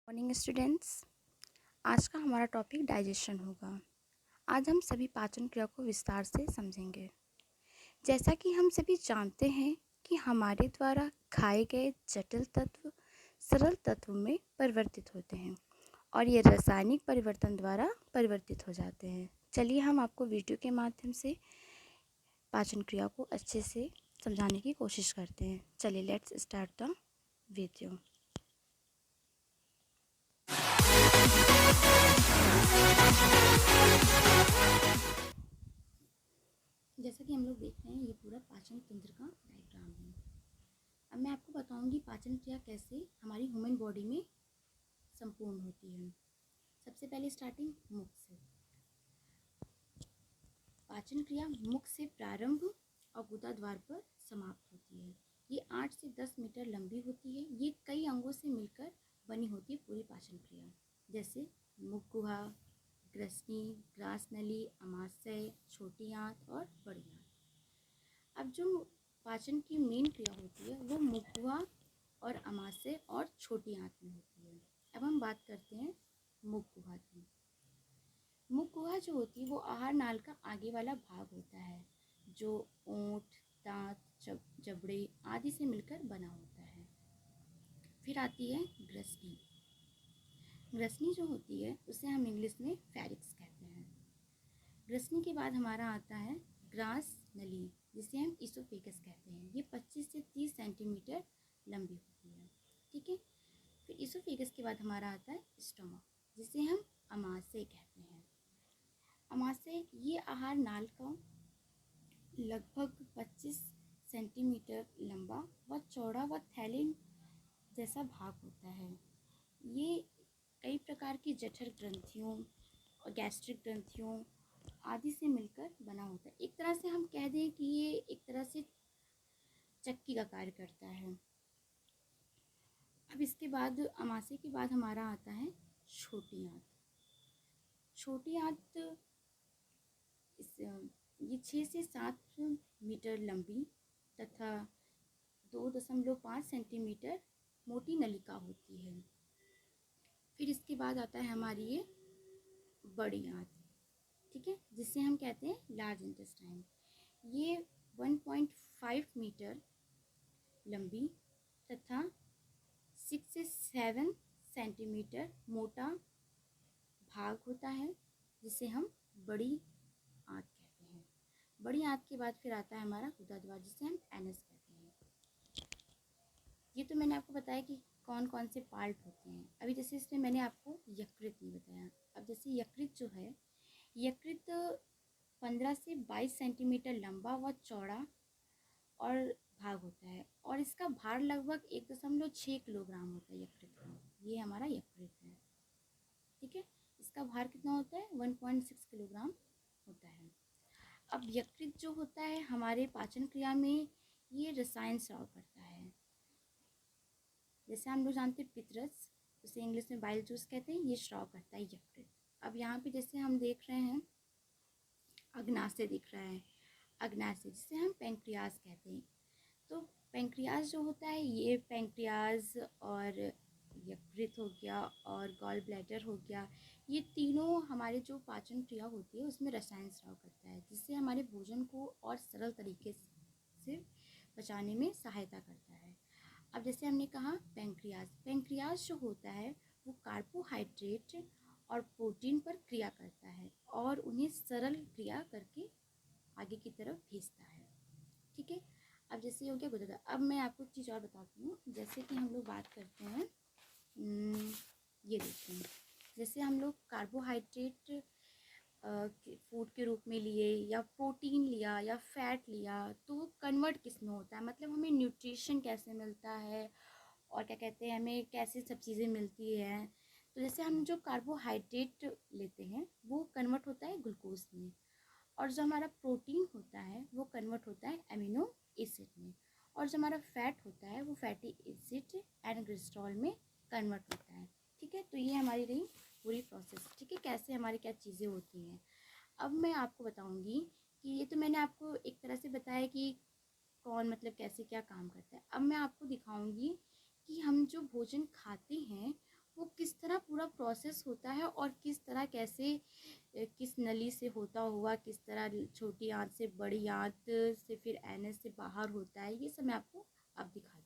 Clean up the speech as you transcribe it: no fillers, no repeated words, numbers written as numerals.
Morning students. आज का हमारा टॉपिक डाइजेशन होगा। आज हम सभी पाचन क्रिया को विस्तार से समझेंगे। जैसा कि हम सभी जानते हैं कि हमारे द्वारा खाए गए जटिल तत्व सरल तत्व में परिवर्तित होते हैं और ये रासायनिक परिवर्तन द्वारा परिवर्तित हो जाते हैं। चलिए हम आपको वीडियो के माध्यम से पाचन क्रिया को अच्छे से समझाने की कोशिश करते हैं। चलिए लेट्स स्टार्ट द वीडियो। जैसा कि हम लोग देख रहे हैं, ये पूरा पाचन तंत्र का डायग्राम है। अब मैं आपको बताऊंगी पाचन क्रिया कैसे हमारी ह्यूमन बॉडी में संपूर्ण होती है। सबसे पहले स्टार्टिंग मुख से। पाचन क्रिया मुख से प्रारंभ और गुदाद्वार पर समाप्त होती है। ये 8 से 10 मीटर लंबी होती है। ये कई अंगों से मिलकर बनी होती है पूरी पाचन क्रिया, जैसे मुख गुहा, ग्रसनी, ग्रास नली, अमाशय, छोटी आंत और बड़ी आंत। अब जो पाचन की मेन क्रिया होती है वो मुख गुहा और अमाशय और छोटी आंत में होती है। अब हम बात करते हैं मुख गुहा की। मुख गुहा जो होती है वो आहार नाल का आगे वाला भाग होता है, जो ओंठ, दांत, जबड़े आदि से मिलकर बना होता है। फिर आती है ग्रसनी। ग्रसनी जो होती है उसे हम इंग्लिश में फेरिक्स कहते हैं। ग्रसनी के बाद हमारा आता है ग्रास नली, जिसे हम इसोफेगस कहते हैं। ये 25 से 30 सेंटीमीटर लंबी होती है। ठीक है। फिर इसोफेगस के बाद हमारा आता है स्टोमक, जिसे हम अमाशय कहते हैं। अमाशय ये आहार नाल का लगभग 25 सेंटीमीटर लंबा व चौड़ा व थैले जैसा भाग होता है। ये कई प्रकार की जठर ग्रंथियों और गैस्ट्रिक ग्रंथियों आदि से मिलकर बना होता है। एक तरह से हम कह दें कि ये एक तरह से चक्की का कार्य करता है। अब इसके बाद अमाशय के बाद हमारा आता है छोटी आंत। छोटी आंत ये 6 से 7 मीटर लंबी तथा 2.5 सेंटीमीटर मोटी नलिका होती है। फिर इसके बाद आता है हमारी ये बड़ी आंत, ठीक है, जिसे हम कहते हैं लार्ज इंटेस्टाइन। ये 1.5 मीटर लंबी तथा 6 से 7 सेंटीमीटर मोटा भाग होता है, जिसे हम बड़ी आंत कहते हैं। बड़ी आंत के बाद फिर आता है हमारा गुदाद्वार, जिसे हम एनस कहते हैं। ये तो मैंने आपको बताया कि कौन कौन से पार्ट होते हैं। अभी जैसे इसमें मैंने आपको यकृत नहीं बताया। अब जैसे यकृत जो है, यकृत 15 से 22 सेंटीमीटर लंबा व चौड़ा और भाग होता है, और इसका भार लगभग 1.6 किलोग्राम होता है यकृत का। ये हमारा यकृत है। ठीक है। इसका भार कितना होता है? 1.6 किलोग्राम होता है। अब यकृत जो होता है हमारे पाचन क्रिया में ये रसायन स्राव करता है। जैसे हम लोग जानते हैं पितरस, उसे इंग्लिश में बाइल जूस कहते हैं, ये स्राव करता है यकृत। अब यहाँ पे जैसे हम देख रहे हैं अग्नाशय दिख रहा है, अग्नाशय जिसे हम पेंक्रियाज कहते हैं। तो पेंक्रियाज जो होता है, ये पेंक्रियाज और यकृत हो गया और गॉल ब्लैडर हो गया, ये तीनों हमारे जो पाचन क्रिया होती है उसमें रसायन स्राव करता है, जिससे हमारे भोजन को और सरल तरीके से पचाने में सहायता करता है। अब जैसे हमने कहा पेंक्रियाज, पेंक्रियाज जो होता है वो कार्बोहाइड्रेट और प्रोटीन पर क्रिया करता है और उन्हें सरल क्रिया करके आगे की तरफ भेजता है। ठीक है। अब जैसे हो गया गुदाद्वार। अब मैं आपको एक चीज़ और बताती हूँ। जैसे कि हम लोग बात करते हैं, ये देखते हैं, जैसे हम लोग कार्बोहाइड्रेट फूड के रूप में लिए या प्रोटीन लिया या फैट लिया, तो वो कन्वर्ट किस में होता है, मतलब हमें न्यूट्रिशन कैसे मिलता है और क्या कहते हैं, हमें कैसे सब चीज़ें मिलती हैं। तो जैसे हम जो कार्बोहाइड्रेट लेते हैं वो कन्वर्ट होता है ग्लूकोज में, और जो हमारा प्रोटीन होता है वो कन्वर्ट होता है एमिनो एसिड में, और जो हमारा फैट होता है वो फैटी एसिड एंड ग्लिसरॉल में कन्वर्ट होता है। ठीक है। तो ये हमारी रही पूरी प्रोसेस। ठीक है, कैसे हमारी क्या चीज़ें होती हैं। अब मैं आपको बताऊंगी कि ये तो मैंने आपको एक तरह से बताया कि कौन मतलब कैसे क्या काम करता है। अब मैं आपको दिखाऊंगी कि हम जो भोजन खाते हैं वो किस पूरा प्रोसेस होता है और किस तरह कैसे किस नली से होता हुआ किस तरह छोटी आंत से बड़ी आंत से फिर एनएस से बाहर होता है, ये सब मैं आपको अब दिखाती हूँ।